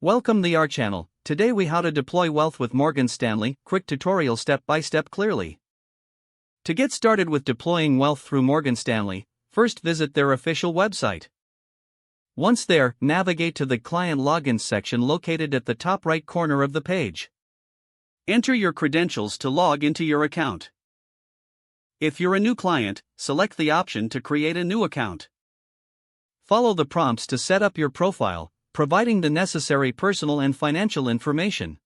Welcome to our channel. Today we how to deploy wealth with Morgan Stanley, quick tutorial step by step clearly. To get started with deploying wealth through Morgan Stanley, first visit their official website. Once there, navigate to the client login section located at the top right corner of the page. Enter your credentials to log into your account. If you're a new client, select the option to create a new account. Follow the prompts to set up your profile, providing the necessary personal and financial information.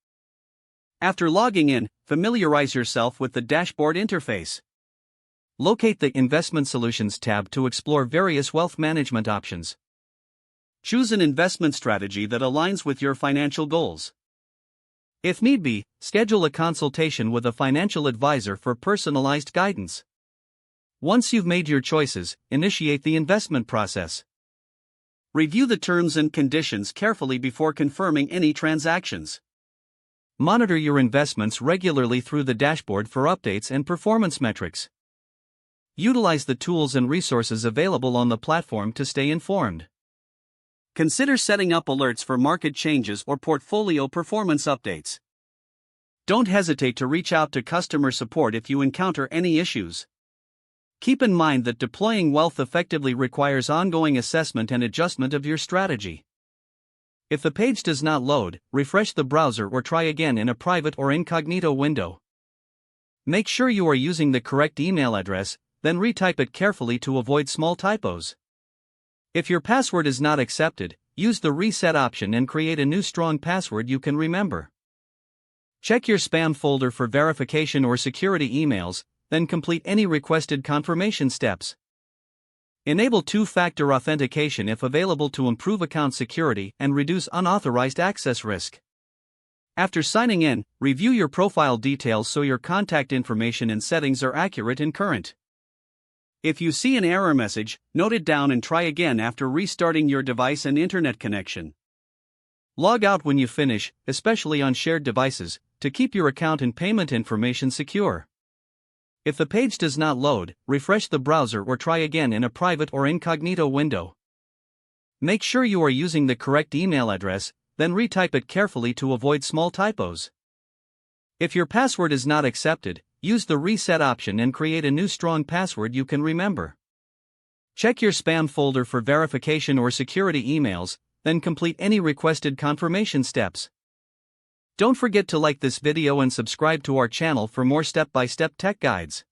After logging in, familiarize yourself with the dashboard interface. Locate the Investment Solutions tab to explore various wealth management options. Choose an investment strategy that aligns with your financial goals. If need be, schedule a consultation with a financial advisor for personalized guidance. Once you've made your choices, initiate the investment process. Review the terms and conditions carefully before confirming any transactions. Monitor your investments regularly through the dashboard for updates and performance metrics. Utilize the tools and resources available on the platform to stay informed. Consider setting up alerts for market changes or portfolio performance updates. Don't hesitate to reach out to customer support if you encounter any issues. Keep in mind that deploying wealth effectively requires ongoing assessment and adjustment of your strategy. If the page does not load, refresh the browser or try again in a private or incognito window. Make sure you are using the correct email address, then retype it carefully to avoid small typos. If your password is not accepted, use the reset option and create a new strong password you can remember. Check your spam folder for verification or security emails, then complete any requested confirmation steps. Enable two-factor authentication if available to improve account security and reduce unauthorized access risk. After signing in, review your profile details so your contact information and settings are accurate and current. If you see an error message, note it down and try again after restarting your device and internet connection. Log out when you finish, especially on shared devices, to keep your account and payment information secure. If the page does not load, refresh the browser or try again in a private or incognito window. Make sure you are using the correct email address, then retype it carefully to avoid small typos. If your password is not accepted, use the reset option and create a new strong password you can remember. Check your spam folder for verification or security emails, then complete any requested confirmation steps. Don't forget to like this video and subscribe to our channel for more step-by-step tech guides.